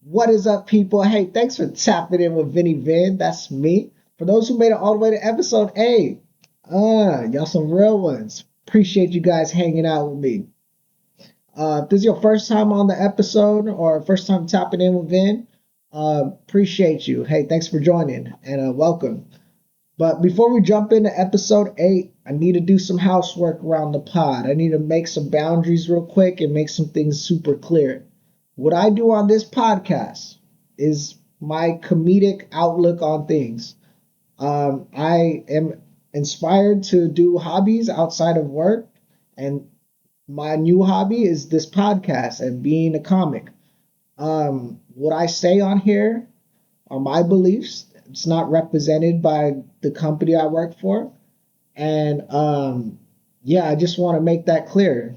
What is up, people? Hey, thanks for tapping in with VinnyVin. That's me. For those who made it all the way to episode 8, y'all some real ones. Appreciate you guys hanging out with me. If this is your first time on the episode or first time tapping in with Vin, appreciate you. Hey, thanks for joining and welcome. But before we jump into episode 8, I need to do some housework around the pod. I need to make some boundaries real quick and make some things super clear. What I do on this podcast is my comedic outlook on things. I am inspired to do hobbies outside of work, and my new hobby is this podcast and being a comic. What I say on here are my beliefs. It's not represented by the company I work for. And yeah, I just want to make that clear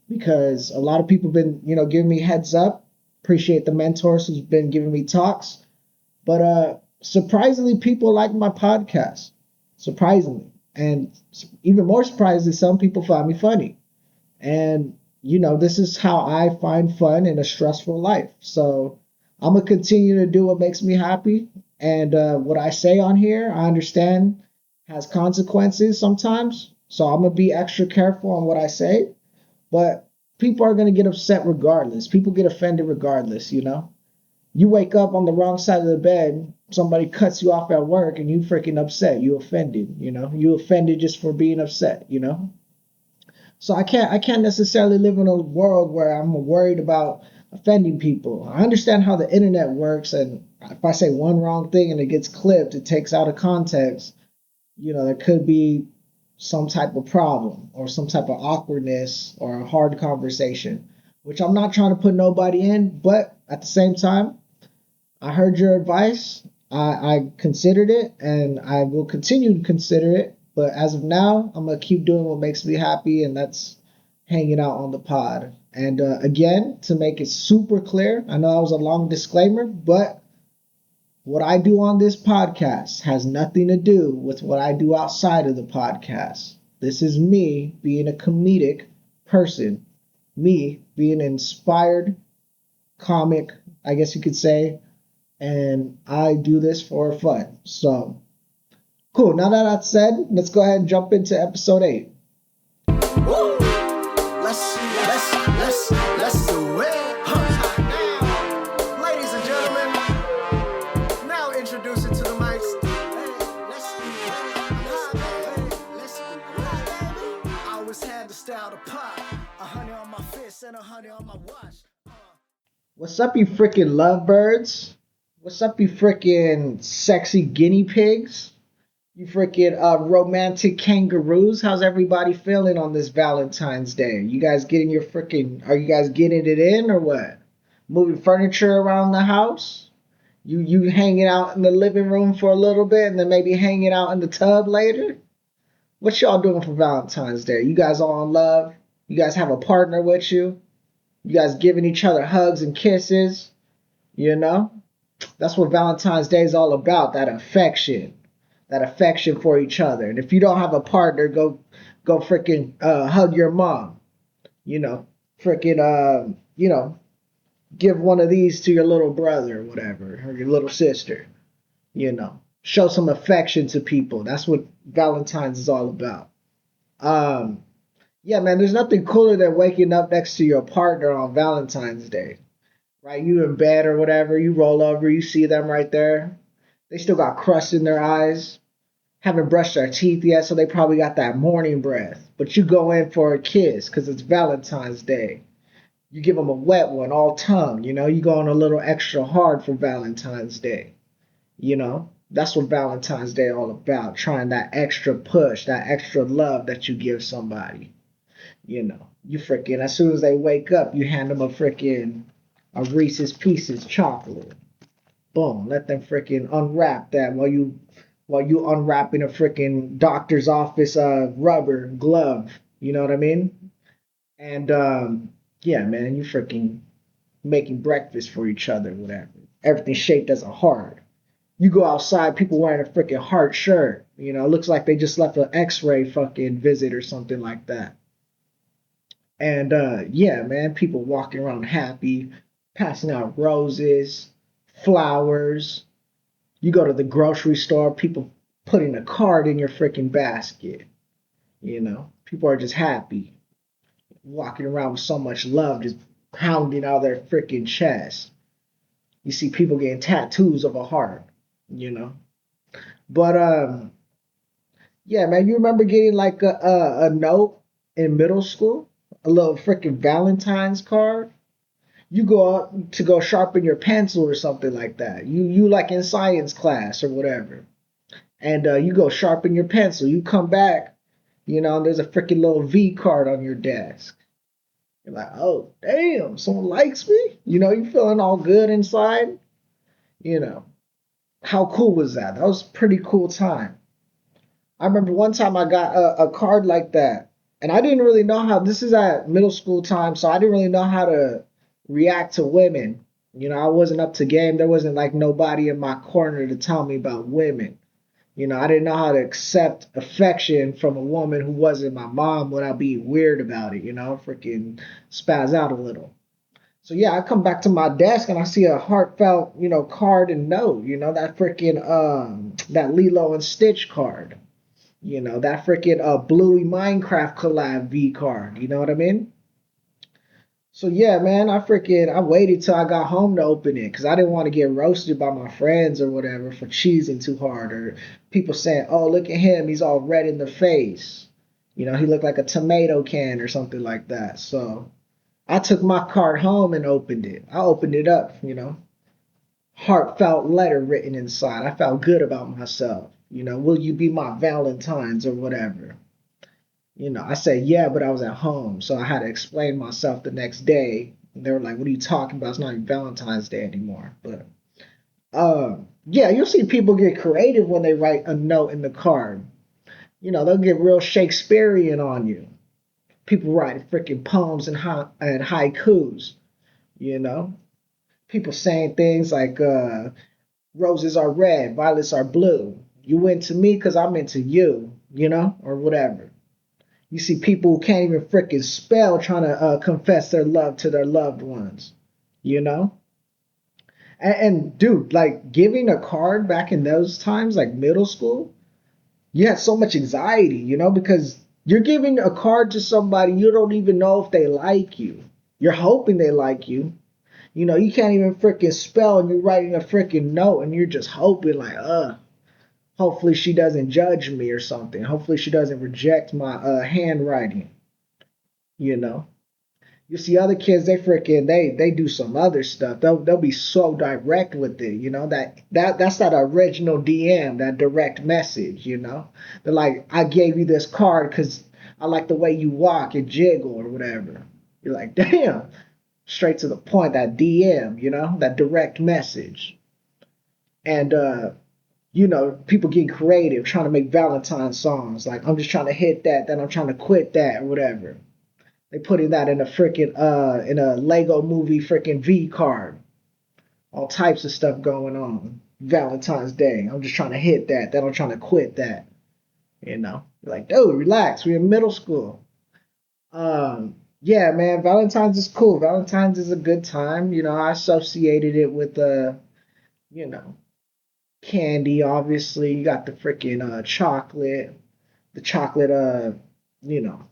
because a lot of people have been, giving me heads up. Appreciate the mentors who's been giving me talks. But surprisingly, people like my podcast. Surprisingly. And even more surprisingly, some people find me funny. And, this is how I find fun in a stressful life. So I'm going to continue to do what makes me happy. And what I say on here, I understand has consequences sometimes. So I'm going to be extra careful on what I say. But people are going to get upset regardless. People get offended regardless. You wake up on the wrong side of the bed, somebody cuts you off at work, and you freaking upset. You offended. You offended just for being upset. So I can't necessarily live in a world where I'm worried about offending people. I understand how the internet works, and if I say one wrong thing and it gets clipped, it takes out of context. There could be some type of problem or some type of awkwardness or a hard conversation, which I'm not trying to put nobody in, but at the same time, I heard your advice. I considered it and I will continue to consider it. But as of now, I'm going to keep doing what makes me happy, and that's hanging out on the pod. And again, to make it super clear, I know that was a long disclaimer, but what I do on this podcast has nothing to do with what I do outside of the podcast. This is me being a comedic person, me being an inspired comic, I guess you could say, and I do this for fun. So, cool. Now that that's said, let's go ahead and jump into episode 8. Woo! Let's do it. Huh. Ladies and gentlemen, now introducing to the mics. Let's do it. I always had the style to pop. 100 on my fist and 100 on my watch. What's up, you freaking lovebirds? What's up, you freaking sexy guinea pigs? You freaking romantic kangaroos. How's everybody feeling on this Valentine's Day? You guys getting your freaking, are you guys getting it in or what? Moving furniture around the house? You hanging out in the living room for a little bit and then maybe hanging out in the tub later? What y'all doing for Valentine's Day? You guys all in love? You guys have a partner with you? You guys giving each other hugs and kisses? That's what Valentine's Day is all about, that affection. That affection for each other. And if you don't have a partner, go freaking hug your mom. Freaking give one of these to your little brother or whatever, or your little sister. Show some affection to people. That's what Valentine's is all about. Yeah, man, there's nothing cooler than waking up next to your partner on Valentine's Day. Right? You in bed or whatever, you roll over, you see them right there. They still got crust in their eyes, haven't brushed their teeth yet, so they probably got that morning breath. But you go in for a kiss because it's Valentine's Day. You give them a wet one, all tongue, you go on a little extra hard for Valentine's Day. That's what Valentine's Day all about, trying that extra push, that extra love that you give somebody. You freaking, as soon as they wake up, you hand them a Reese's Pieces chocolate. Boom, let them freaking unwrap that while you unwrapping a freaking doctor's office rubber glove. You know what I mean? And yeah, man, you freaking making breakfast for each other, whatever. Everything shaped as a heart. You go outside, people wearing a freaking heart shirt. It looks like they just left an X-ray fucking visit or something like that. And yeah, man, people walking around happy, passing out roses, flowers. You go to the grocery store, people putting a card in your freaking basket. People are just happy, walking around with so much love, just pounding out their freaking chest. You see people getting tattoos of a heart, you know. But yeah, man, you remember getting like a note in middle school, a little freaking Valentine's card. You go out to go sharpen your pencil or something like that. You like in science class or whatever, and you go sharpen your pencil. You come back, there's a freaking little V card on your desk. You're like, oh damn, someone likes me. You feeling all good inside. You know, how cool was that? That was a pretty cool time. I remember one time I got a card like that, and I didn't really know how. This is at middle school time, so I didn't really know how to react to women. I wasn't up to game. There wasn't like nobody in my corner to tell me about women. I didn't know how to accept affection from a woman who wasn't my mom without being weird about it. Freaking spaz out a little. So yeah, I come back to my desk and I see a heartfelt, card and note. That freaking that Lilo and Stitch card. That freaking Bluey Minecraft collab V card. You know what I mean? So yeah, man, I waited till I got home to open it because I didn't want to get roasted by my friends or whatever for cheesing too hard or people saying, "Oh, look at him, he's all red in the face." He looked like a tomato can or something like that. So I took my card home and opened it. I opened it up, heartfelt letter written inside. I felt good about myself. Will you be my Valentine's or whatever? I said, yeah, but I was at home. So I had to explain myself the next day. And they were like, what are you talking about? It's not even Valentine's Day anymore. But yeah, you'll see people get creative when they write a note in the card. They'll get real Shakespearean on you. People write freaking poems and haikus, you know? People saying things like, roses are red, violets are blue. You into me because I'm into you, or whatever. You see people who can't even freaking spell trying to confess their love to their loved ones, you know? And dude, like giving a card back in those times, like middle school, you had so much anxiety, because you're giving a card to somebody you don't even know if they like you. You're hoping they like you. You can't even freaking spell and you're writing a freaking note and you're just hoping, like, hopefully she doesn't judge me or something. Hopefully she doesn't reject my handwriting, you know. You see other kids, they do some other stuff. They'll be so direct with it, that's that original DM, that direct message, They're like, I gave you this card because I like the way you walk and jiggle or whatever. You're like, damn, straight to the point, that DM, that direct message. And people getting creative, trying to make Valentine songs. Like, I'm just trying to hit that, then I'm trying to quit that or whatever. They putting that in a freaking in a Lego movie freaking V card. All types of stuff going on. Valentine's Day. I'm just trying to hit that. Then I'm trying to quit that. You're like, dude, relax. We're in middle school. Yeah, man, Valentine's is cool. Valentine's is a good time. I associated it with you know, candy, obviously. You got the freaking chocolate. The chocolate you know,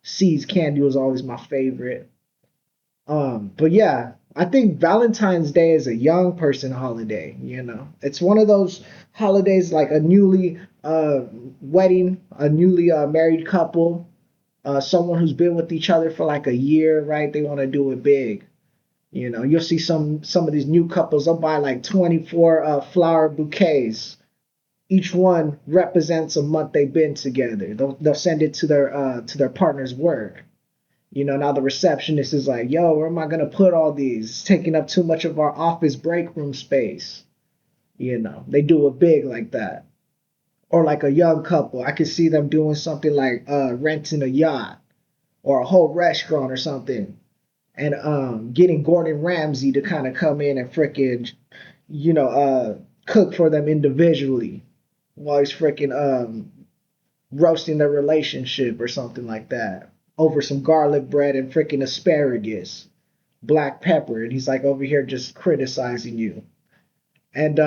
Seeds candy was always my favorite. But yeah, I think Valentine's Day is a young person holiday, It's one of those holidays like a newly wedding, a newly married couple, someone who's been with each other for like a year, right? They want to do it big. You'll see some of these new couples, they'll buy like 24 flower bouquets. Each one represents a month they've been together. They'll send it to their partner's work. Now the receptionist is like, yo, where am I going to put all these? It's taking up too much of our office break room space. They do it big like that. Or like a young couple, I could see them doing something like renting a yacht or a whole restaurant or something, and getting Gordon Ramsay to kind of come in and freaking, cook for them individually while he's freaking roasting their relationship or something like that over some garlic bread and freaking asparagus. black pepper, and he's like over here just criticizing you. And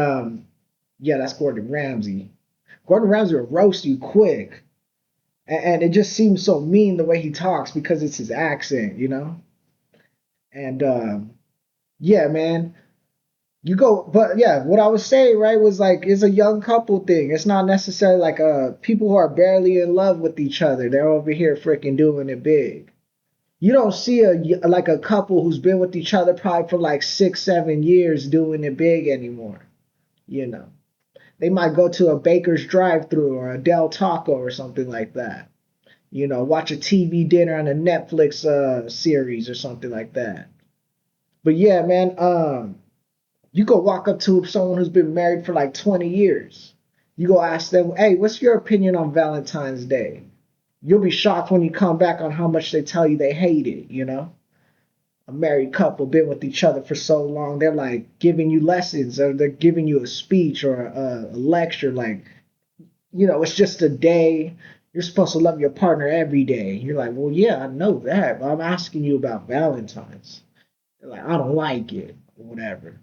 yeah, that's Gordon Ramsay. Gordon Ramsay will roast you quick, and it just seems so mean the way he talks because it's his accent, you know. And yeah, man, you go, but yeah, what I was saying, right, was like it's a young couple thing. It's not necessarily like people who are barely in love with each other. They're over here freaking doing it big. You don't see like a couple who's been with each other probably for like 6, 7 years doing it big anymore. You know, they might go to a Baker's drive-through or a Del Taco or something like that. You know, watch a TV dinner on a Netflix series or something like that. But yeah, man, you go walk up to someone who's been married for like 20 years. You go ask them, hey, what's your opinion on Valentine's Day? You'll be shocked when you come back on how much they tell you they hate it, you know? A married couple been with each other for so long, they're like giving you lessons or they're giving you a speech or a lecture. Like, you know, it's just a day. You're supposed to love your partner every day. You're like, well, yeah, I know that, but I'm asking you about Valentine's. They're like, I don't like it, or whatever.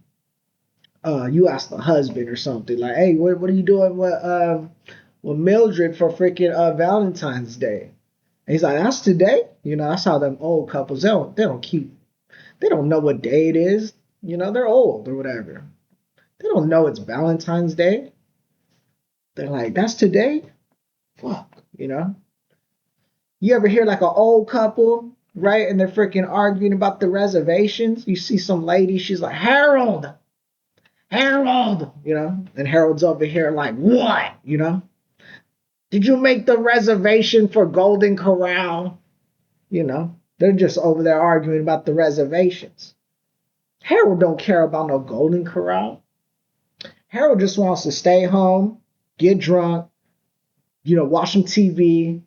You ask the husband or something like, hey, what are you doing with Mildred for freaking Valentine's Day? And he's like, that's today. You know, that's how them old couples they don't know what day it is. You know, they're old or whatever. They don't know it's Valentine's Day. They're like, that's today? Fuck, you know? You ever hear like an old couple, right? And they're freaking arguing about the reservations. You see some lady, she's like, Harold, Harold, you know? And Harold's over here like, what? You know? Did you make the reservation for Golden Corral? You know? They're just over there arguing about the reservations. Harold don't care about no Golden Corral. Harold just wants to stay home, get drunk, you know, watch some TV,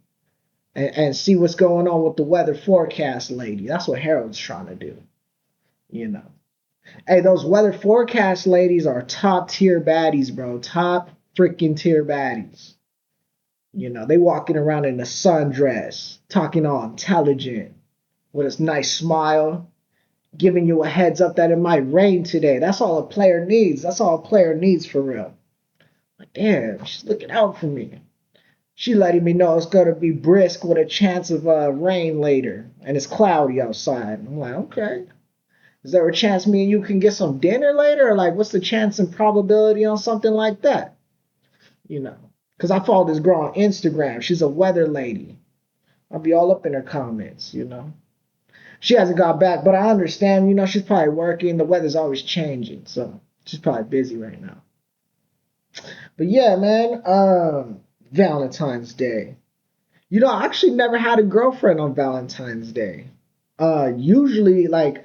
and see what's going on with the weather forecast lady. That's what Harold's trying to do, you know. Hey, those weather forecast ladies are top tier baddies, bro. Top freaking tier baddies. You know, they walking around in a sundress, talking all intelligent, with a nice smile, giving you a heads up that it might rain today. That's all a player needs. That's all a player needs for real. Like, damn, she's looking out for me. She letting me know it's gonna be brisk with a chance of rain later, and it's cloudy outside. I'm like, okay. Is there a chance me and you can get some dinner later, or like, what's the chance and probability on something like that? You know, because I follow this girl on Instagram. She's a weather lady. I'll be all up in her comments. You know, she hasn't got back, but I understand. You know, she's probably working. The weather's always changing, so she's probably busy right now. But yeah, man. Valentine's Day. You know, I actually never had a girlfriend on Valentine's Day. Usually, like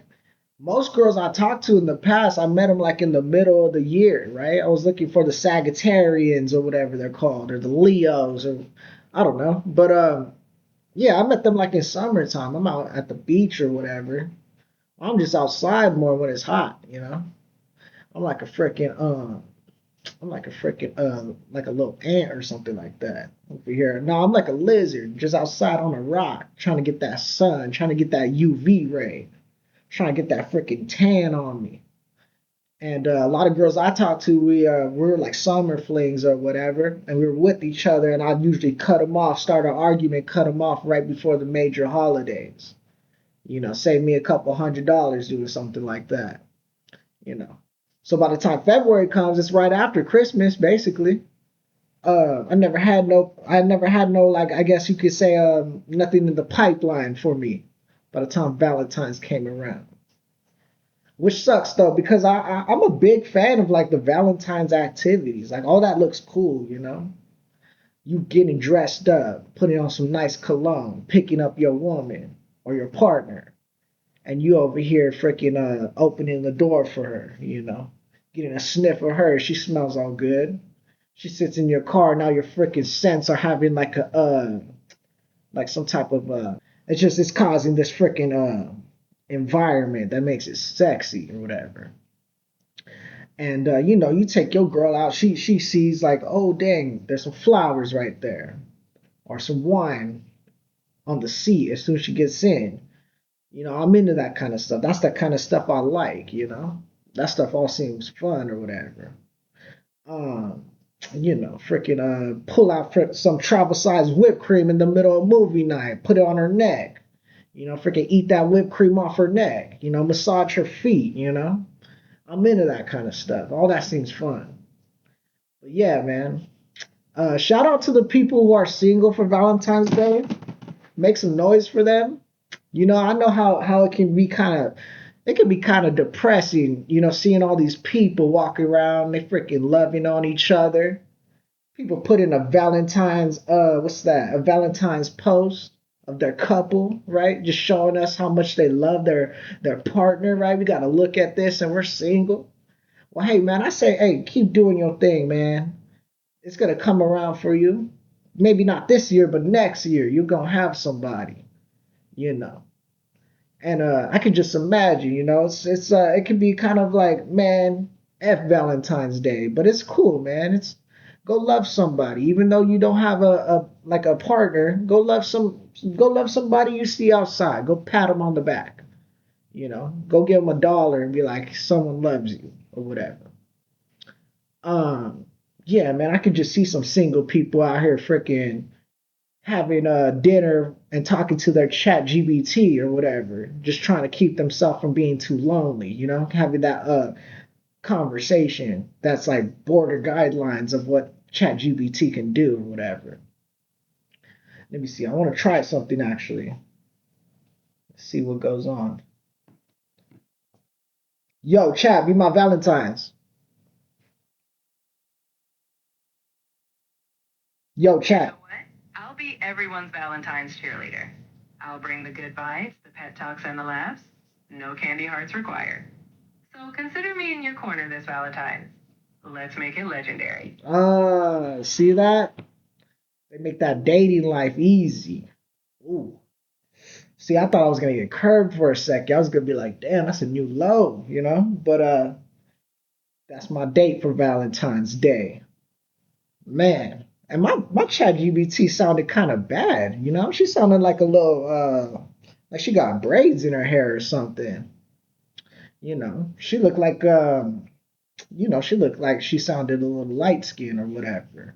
most girls I talked to in the past, I met them like in the middle of the year, right? I was looking for the Sagittarians or whatever they're called, or the Leos, or I don't know. But yeah, I met them like in summertime. I'm out at the beach or whatever. I'm just outside more when it's hot, you know. I'm like a freaking I'm like a freaking like a little ant or something like that over here. No, I'm like a lizard just outside on a rock trying to get that sun, trying to get that UV ray, trying to get that freaking tan on me. And a lot of girls I talked to, we were like summer flings or whatever, and we were with each other. And I'd usually cut them off, start an argument, cut them off right before the major holidays. You know, save me a couple $100 doing something like that. You know, so by the time February comes, it's right after Christmas, basically. I never had no, like, I guess you could say, nothing in the pipeline for me by the time Valentine's came around. Which sucks though, because I'm a big fan of like the Valentine's activities. Like all that looks cool, you know? You getting dressed up, putting on some nice cologne, picking up your woman or your partner, and you over here freaking opening the door for her, you know? Getting a sniff of her, she smells all good. She sits in your car, now your freaking scents are having like a like some type of it's causing this freaking environment that makes it sexy or whatever. And you know, you take your girl out, she sees like, oh dang, there's some flowers right there, or some wine on the seat as soon as she gets in. I'm into that kind of stuff. That's the kind of stuff I like. That stuff all seems fun or whatever. Um, freaking pull out some travel size whipped cream in the middle of movie night, put it on her neck. Freaking eat that whipped cream off her neck. Massage her feet. I'm into that kind of stuff. All that seems fun. But yeah, man. Shout out to the people who are single for Valentine's Day. Make some noise for them. I know how it can be kind of depressing, seeing all these people walking around, they freaking loving on each other. People put in a Valentine's what's that? A Valentine's post of their couple, right? Just showing us how much they love their partner, right? We got to look at this and we're single. Well, hey man, I say, hey, keep doing your thing, man. It's gonna come around for you. Maybe not this year, but next year you're gonna have somebody, you know. And I could just imagine, it could be kind of like, man, F Valentine's Day, but it's cool, man. It's go love somebody, even though you don't have a like a partner. Go love somebody you see outside. Go pat them on the back, Go give them $1 and be like, someone loves you or whatever. Um, yeah, man, I could just see some single people out here freaking having dinner and talking to their chat GBT or whatever, just trying to keep themselves from being too lonely, having that conversation that's like border guidelines of what chat GBT can do or whatever. Let me see. I want to try something actually. Let's see what goes on. Yo, chat, be my Valentine's. Yo, You know chat. what? I'll be everyone's Valentine's cheerleader. I'll bring the good vibes, the pet talks, and the laughs. No candy hearts required. So consider me in your corner this Valentine's. Let's make it legendary. See that? They make that dating life easy. Ooh. See, I thought I was gonna get curved for a second. I was gonna be like, damn, that's a new low. But that's my date for Valentine's Day. Man. And my chat GBT sounded kind of bad. She sounded like a little like she got braids in her hair or something. She looked like she sounded a little light skinned or whatever.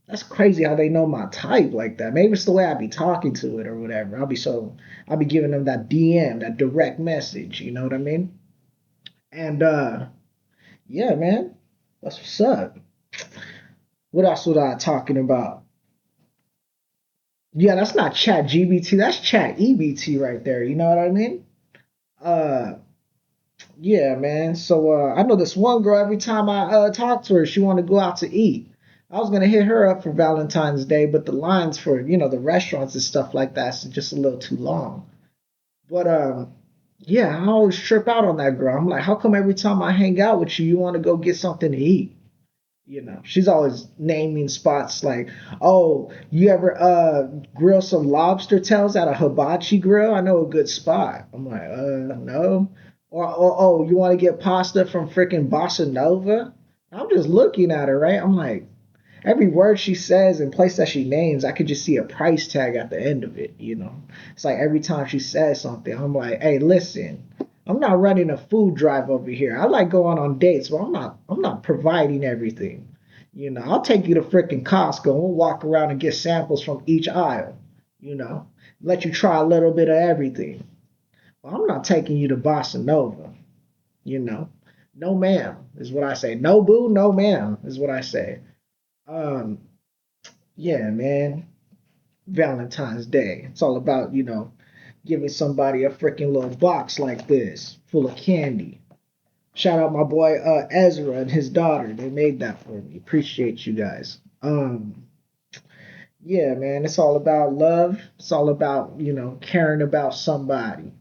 That's crazy how they know my type like that. Maybe it's the way I be talking to it or whatever. I'll be giving them that DM, that direct message, you know what I mean? And yeah, man, that's what's up. What else was I talking about? Yeah, that's not Chat GBT, that's Chat EBT right there. You know what I mean? Uh, yeah, man. So I know this one girl. Every time I talk to her, she want to go out to eat. I was gonna hit her up for Valentine's Day, but the lines for the restaurants and stuff like that's just a little too long. But yeah, I always trip out on that girl. I'm like, how come every time I hang out with you, you want to go get something to eat? She's always naming spots like, oh, you ever grill some lobster tails at a hibachi grill? I know a good spot. I'm like, no. Or oh, you want to get pasta from freaking Bossa Nova? I'm just looking at her, right? I'm like, every word she says and place that she names, I could just see a price tag at the end of it. It's like every time she says something, I'm like, hey, listen, I'm not running a food drive over here. I like going on dates, but I'm not providing everything. I'll take you to freaking Costco and we'll walk around and get samples from each aisle, you know. Let you try a little bit of everything. Well, I'm not taking you to Bossa Nova, you know. No ma'am is what I say. No boo, no ma'am is what I say. Um, yeah, man. Valentine's Day. It's all about, giving somebody a freaking little box like this full of candy. Shout out my boy Ezra and his daughter. They made that for me. Appreciate you guys. Yeah, man, it's all about love. It's all about, caring about somebody.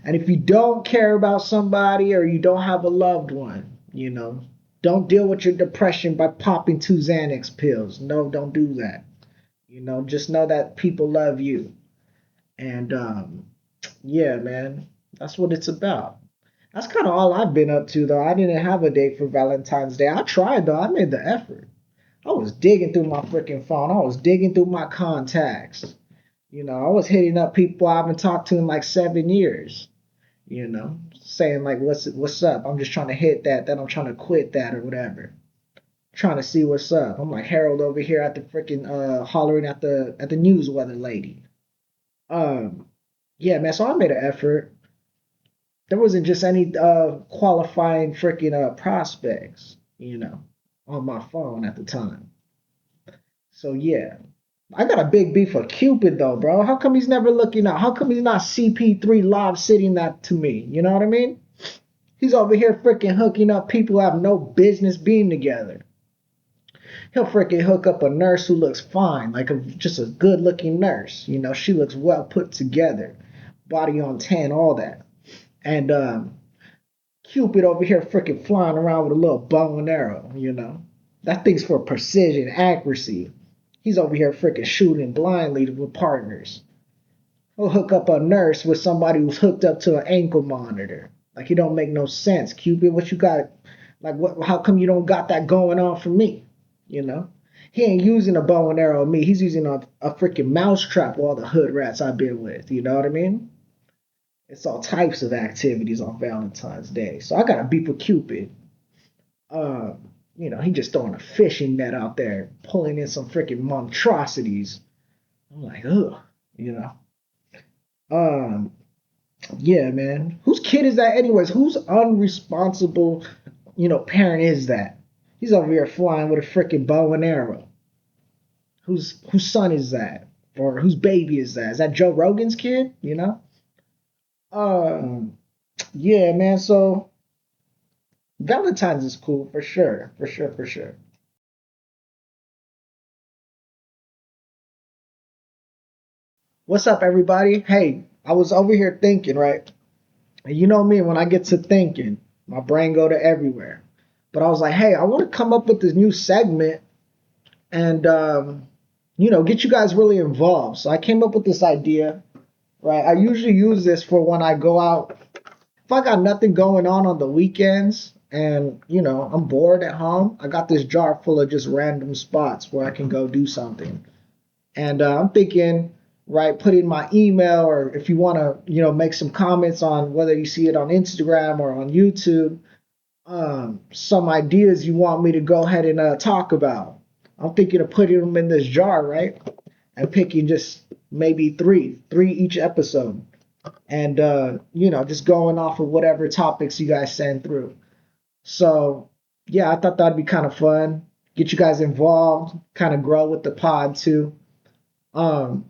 And if you don't care about somebody or you don't have a loved one, don't deal with your depression by popping 2 Xanax pills. No, don't do that. Just know that people love you. And yeah, man, that's what it's about. That's kind of all I've been up to, though. I didn't have a date for Valentine's Day. I tried, though. I made the effort. I was digging through my freaking phone. I was digging through my contacts. I was hitting up people I haven't talked to in like 7 years, saying like what's up. I'm just trying to hit that I'm trying to quit that or whatever. Trying to see what's up. I'm like Harold over here at the freaking hollering at the news weather lady. Um yeah, man, so I made an effort. There wasn't just any qualifying freaking prospects, on my phone at the time. So yeah, I got a big beef for Cupid though, bro. How come he's never looking out? How come he's not CP3 live sitting that to me? You know what I mean? He's over here freaking hooking up people who have no business being together. He'll freaking hook up a nurse who looks fine, like just a good looking nurse. She looks well put together, body on 10, all that. And Cupid over here freaking flying around with a little bow and arrow. That thing's for precision, accuracy. He's over here freaking shooting blindly with partners. He'll hook up a nurse with somebody who's hooked up to an ankle monitor. Like, it don't make no sense. Cupid, what you got? Like, what? How come you don't got that going on for me? You know? He ain't using a bow and arrow on me. He's using a freaking mousetrap with all the hood rats I've been with. You know what I mean? It's all types of activities on Valentine's Day. So I got to beef with Cupid. Uh, he just throwing a fishing net out there, pulling in some freaking monstrosities. I'm like, ugh, you know. Um, yeah, man. Whose kid is that, anyways? Whose unresponsible, parent is that? He's over here flying with a freaking bow and arrow. Whose son is that? Or whose baby is that? Is that Joe Rogan's kid? Um, yeah, man. So Valentine's is cool for sure, for sure, for sure. What's up, everybody? Hey, I was over here thinking, right? And you know me, when I get to thinking, my brain go to everywhere. But I was like, hey, I want to come up with this new segment and get you guys really involved. So I came up with this idea, right? I usually use this for when I go out. If I got nothing going on the weekends and I'm bored at home, I got this jar full of just random spots where I can go do something. And I'm thinking, right, put in my email, or if you want to, make some comments on whether you see it on Instagram or on YouTube, some ideas you want me to go ahead and talk about. I'm thinking of putting them in this jar, right, and picking just maybe three each episode, and just going off of whatever topics you guys send through. So yeah, I thought that'd be kind of fun. Get you guys involved, kind of grow with the pod too. Um,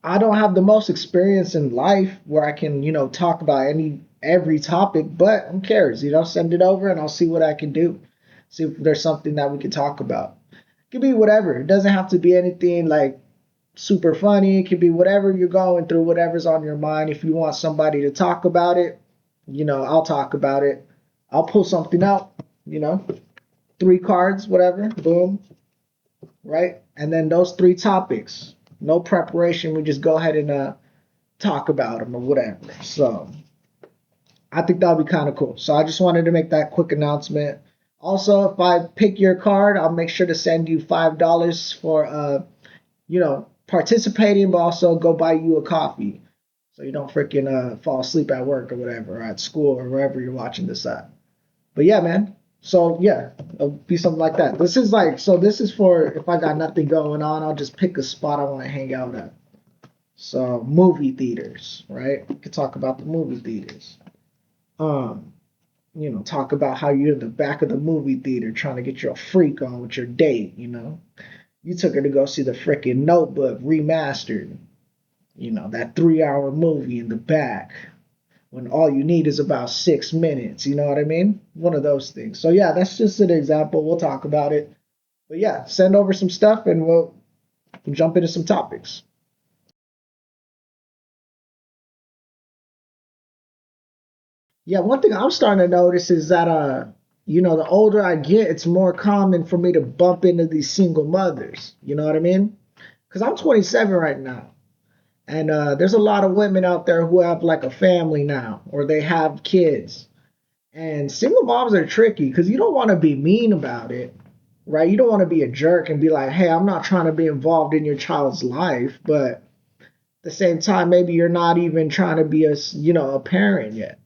I don't have the most experience in life where I can, talk about every topic, but who cares? Send it over and I'll see what I can do. See if there's something that we can talk about. It could be whatever. It doesn't have to be anything like super funny. It could be whatever you're going through, whatever's on your mind. If you want somebody to talk about it, I'll talk about it. I'll pull something out, 3 cards, whatever, boom, right? And then those 3 topics, no preparation. We just go ahead and talk about them or whatever. So I think that'll be kind of cool. So I just wanted to make that quick announcement. Also, if I pick your card, I'll make sure to send you $5 for participating, but also go buy you a coffee so you don't freaking fall asleep at work or whatever, or at school or wherever you're watching this at. But yeah, man. So yeah, it'll be something like that. This is for if I got nothing going on, I'll just pick a spot I want to hang out at. So movie theaters, right? We could talk about the movie theaters. Um, talk about how you're in the back of the movie theater trying to get your freak on with your date. You took her to go see the freaking Notebook remastered. That 3-hour movie in the back when all you need is about 6 minutes. You know what I mean? One of those things. So yeah, that's just an example. We'll talk about it. But yeah, send over some stuff and we'll jump into some topics. Yeah, one thing I'm starting to notice is that the older I get, it's more common for me to bump into these single mothers. You know what I mean? Because I'm 27 right now. And there's a lot of women out there who have like a family now, or they have kids. And single moms are tricky because you don't want to be mean about it, right? You don't want to be a jerk and be like, hey, I'm not trying to be involved in your child's life, but At the same time, maybe you're not even trying to be a parent yet.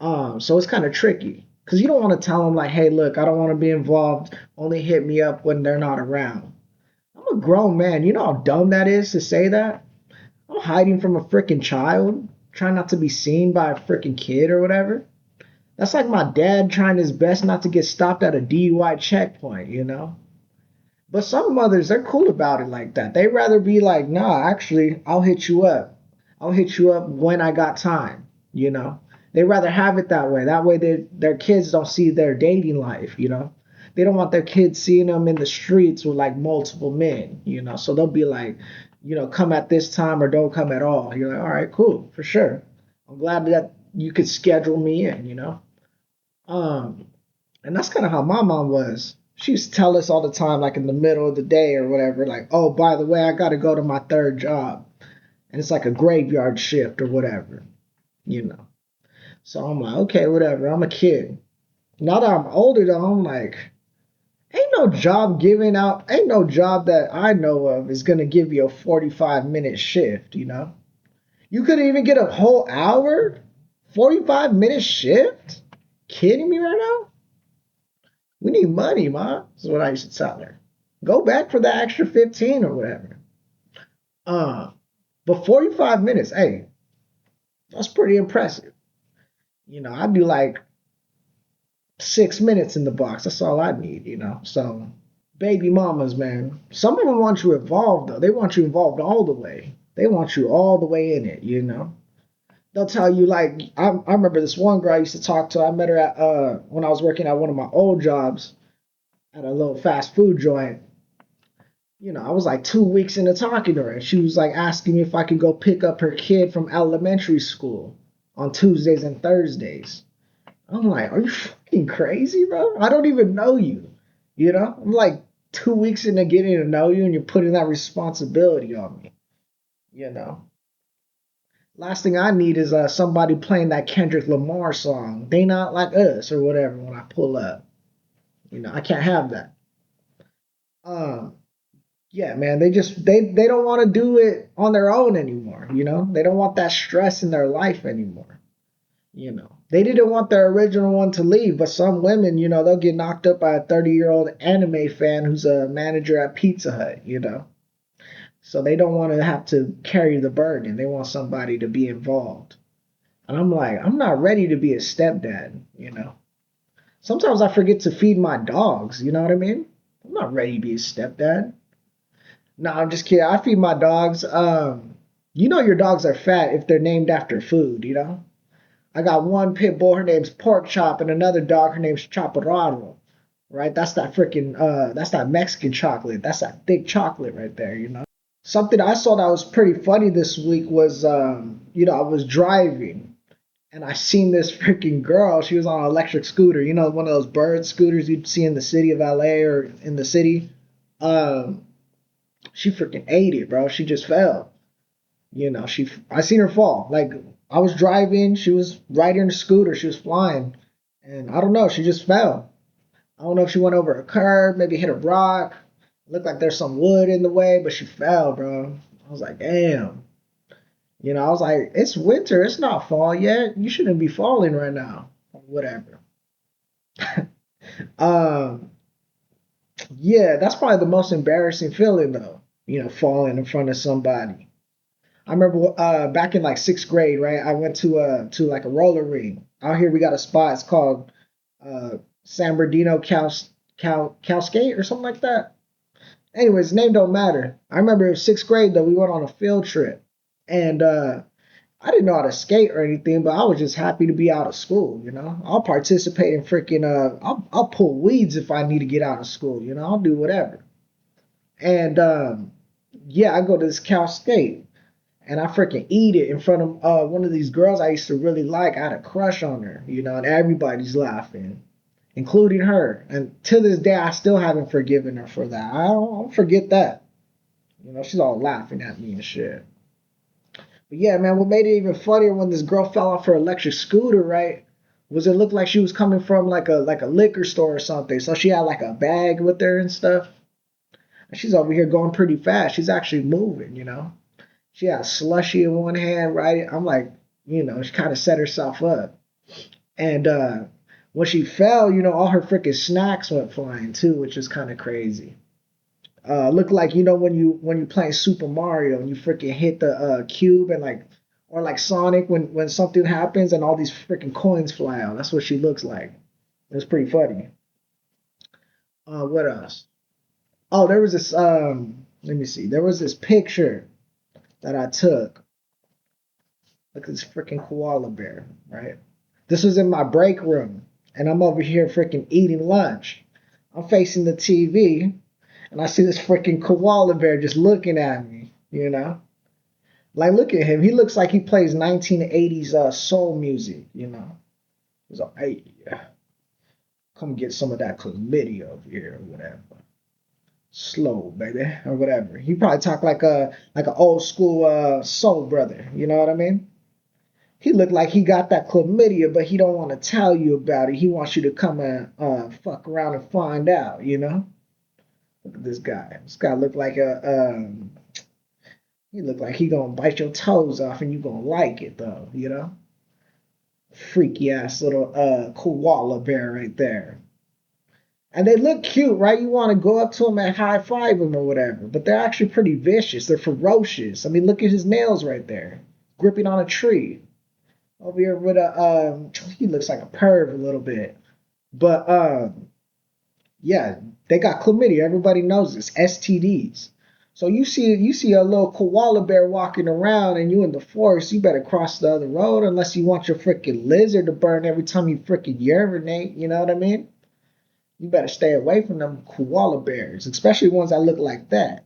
So it's kind of tricky because you don't want to tell them like, hey, look, I don't want to be involved. Only hit me up when they're not around. I'm a grown man. You know how dumb that is to say that? I'm hiding from a freaking child, trying not to be seen by a freaking kid or whatever. That's like my dad trying his best not to get stopped at a DUI checkpoint. But some mothers, they're cool about it like that. They rather be like, nah, actually, I'll hit you up. I'll hit you up when I got time. They rather have it that way. That way their kids don't see their dating life. They don't want their kids seeing them in the streets with like multiple men. So they'll be like, come at this time or don't come at all. You're like, all right, cool, for sure. I'm glad that you could schedule me in. Um, and that's kind of how my mom was. She used to tell us all the time, like in the middle of the day or whatever, like, oh, by the way, I got to go to my third job. And it's like a graveyard shift or whatever. So I'm like, okay, whatever. I'm a kid. Now that I'm older, though, I'm like, ain't no job that I know of is going to give you a 45-minute shift. You could even get a whole hour, 45-minute shift? Kidding me right now? We need money, ma. Is what I used to tell her. Go back for the extra 15 or whatever. Uh, but 45 minutes, hey, that's pretty impressive. I'd be like 6 minutes in the box. That's all I need. So, baby mamas, man. Some of them want you involved, though. They want you involved all the way. They want you all the way in it. They'll tell you, like, I remember this one girl I used to talk to. I met her at, when I was working at one of my old jobs at a little fast food joint. I was like 2 weeks into talking to her, and she was like asking me if I could go pick up her kid from elementary school on Tuesdays and Thursdays. I'm like, are you fucking crazy, bro? I don't even know you. I'm like 2 weeks into getting to know you, and you're putting that responsibility on me. You know, Last thing I need is somebody playing that Kendrick Lamar song, "They Not Like Us" or whatever when I pull up. I can't have that. Um, yeah, man, they don't want to do it on their own anymore. They don't want that stress in their life anymore. They didn't want their original one to leave, but some women, they'll get knocked up by a 30-year-old anime fan who's a manager at Pizza Hut. So they don't want to have to carry the burden. They want somebody to be involved. And I'm like, I'm not ready to be a stepdad. Sometimes I forget to feed my dogs, you know what I mean? I'm not ready to be a stepdad. No, I'm just kidding. I feed my dogs. Your dogs are fat if they're named after food. I got one pit bull, her name's Pork Chop, and another dog, her name's Chaparrado. Right? That's that Mexican chocolate. That's that thick chocolate right there. Something I saw that was pretty funny this week was, I was driving and I seen this freaking girl. She was on an electric scooter, one of those bird scooters you'd see in the city of LA or in the city. Um, she freaking ate it, bro. She just fell. I seen her fall. Like I was driving, she was riding the scooter, she was flying, and I don't know, she just fell. I don't know if she went over a curb, maybe hit a rock. Looked like there's some wood in the way, but she fell, bro. I was like, damn. I was like, it's winter, it's not fall yet. You shouldn't be falling right now. Whatever. um, yeah, that's probably the most embarrassing feeling though. Falling in front of somebody. I remember back in like sixth grade, right? I went to like a roller ring. Out here we got a spot. It's called San Bernardino Cascade or something like that. Anyways, name don't matter. I remember in sixth grade though, we went on a field trip, and I didn't know how to skate or anything, but I was just happy to be out of school. I'll participate in freaking I'll pull weeds if I need to get out of school. I'll do whatever. And yeah, I go to this Cascade and I freaking eat it in front of one of these girls I used to really like. I had a crush on her, and everybody's laughing, including her. And to this day, I still haven't forgiven her for that. I don't forget that. She's all laughing at me and shit. But yeah, man, what made it even funnier when this girl fell off her electric scooter, right? Was it looked like she was coming from like a liquor store or something. So she had like a bag with her and stuff. And she's over here going pretty fast. She's actually moving. She had a slushy in one hand, right? I'm like, she kind of set herself up. And when she fell, all her freaking snacks went flying too, which is kind of crazy. Looked like when you playing Super Mario and you freaking hit the cube and like, or like Sonic when something happens and all these freaking coins fly out. That's what she looks like. It's pretty funny. What else? Oh, there was this. Let me see. There was this picture that I took. Look at this freaking koala bear, right? This was in my break room, and I'm over here freaking eating lunch. I'm facing the TV, and I see this freaking koala bear just looking at me. Like, look at him. He looks like he plays 1980s soul music. He's like, hey, come get some of that chlamydia over here or whatever. Slow, baby, or whatever. He probably talk like an old school soul brother. You know what I mean? He looked like he got that chlamydia, but he don't want to tell you about it. He wants you to come and fuck around and find out. Look at this guy. This guy look like he look like he gonna bite your toes off and you gonna like it though. Freaky ass little koala bear right there. And they look cute, right? You want to go up to them and high five them or whatever, but they're actually pretty vicious. They're ferocious. I mean, look at his nails right there, gripping on a tree. Over here with he looks like a perv a little bit, but yeah, they got chlamydia. Everybody knows this, STDs. So you see a little koala bear walking around, and you in the forest. You better cross the other road unless you want your freaking lizard to burn every time you freaking urinate. You know what I mean? You better stay away from them koala bears, especially ones that look like that.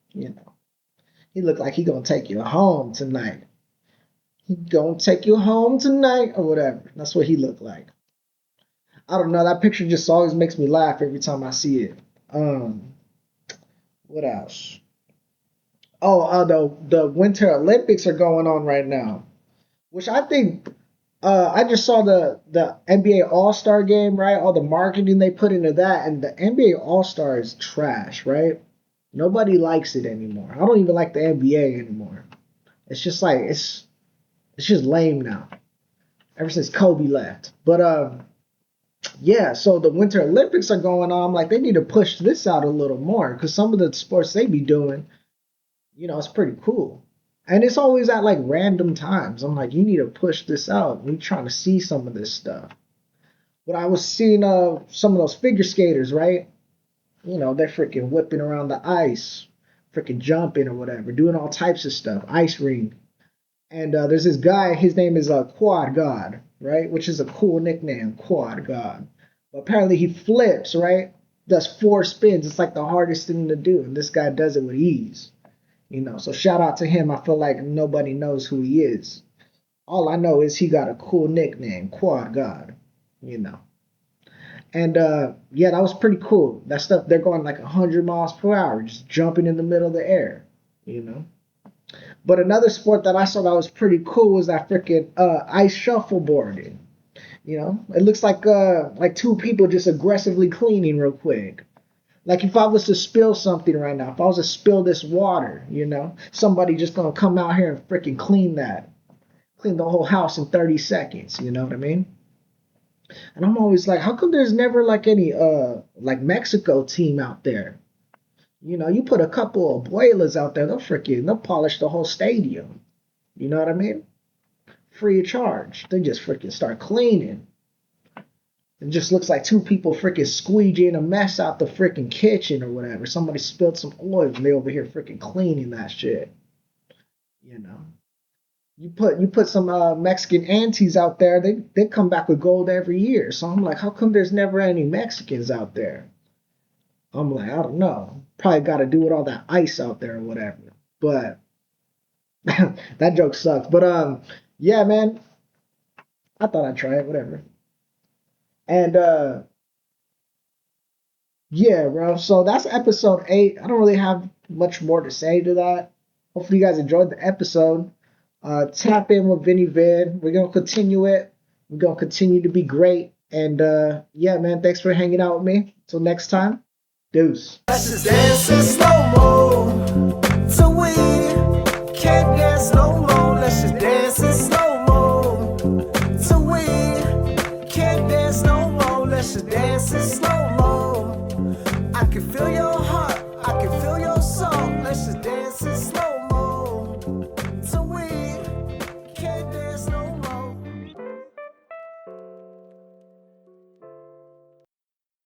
He look like he gonna take you home tonight. He gonna take you home tonight or whatever. That's what he looked like. I don't know. That picture just always makes me laugh every time I see it. What else? Oh, the Winter Olympics are going on right now, which I think I just saw the NBA All Star game, right? All the marketing they put into that, and the NBA All Star is trash, right? Nobody likes it anymore. I don't even like the NBA anymore. It's just like it's just lame now. Ever since Kobe left, but yeah. So the Winter Olympics are going on. Like they need to push this out a little more because some of the sports they be doing, it's pretty cool. And it's always at like random times. I'm like, you need to push this out. We trying to see some of this stuff. But I was seeing some of those figure skaters, right? They're freaking whipping around the ice, freaking jumping or whatever, doing all types of stuff, ice ring. And there's this guy, his name is Quad God, right? Which is a cool nickname, Quad God. But apparently he flips, right? Does 4 spins. It's like the hardest thing to do. And this guy does it with ease. So shout out to him. I feel like nobody knows who he is. All I know is he got a cool nickname, Quad God, you know. And yeah, that was pretty cool. That stuff, they're going like 100 miles per hour, just jumping in the middle of the air, you know. But another sport that I saw that was pretty cool was that freaking ice shuffleboarding. It looks like 2 people just aggressively cleaning real quick. Like if I was to spill something right now, if I was to spill this water, somebody just gonna come out here and freaking clean that, clean the whole house in 30 seconds. You know what I mean? And I'm always like, how come there's never like any like Mexico team out there? You put a couple of abuelas out there, they'll polish the whole stadium. You know what I mean? Free of charge. They just freaking start cleaning. It just looks like 2 people freaking squeegeeing a mess out the freaking kitchen or whatever. Somebody spilled some oil and they over here freaking cleaning that shit. You know. You put some Mexican aunties out there, they come back with gold every year. So I'm like, how come there's never any Mexicans out there? I'm like, I don't know. Probably got to do with all that ice out there or whatever. But that joke sucks. But yeah, man, I thought I'd try it. Whatever. And yeah, bro. So that's episode 8. I don't really have much more to say to that. Hopefully you guys enjoyed the episode. Tap in with VinnyVin. We're gonna continue it. We're gonna continue to be great. And yeah, man, thanks for hanging out with me. Until next time, deuce. Let's just dance in slow mo till we Can't dance no more, let's just dance in slow mo. Till we can't dance no more, let's just dance in slow mo. I can feel your heart, I can feel your soul, let's just dance in slow mo.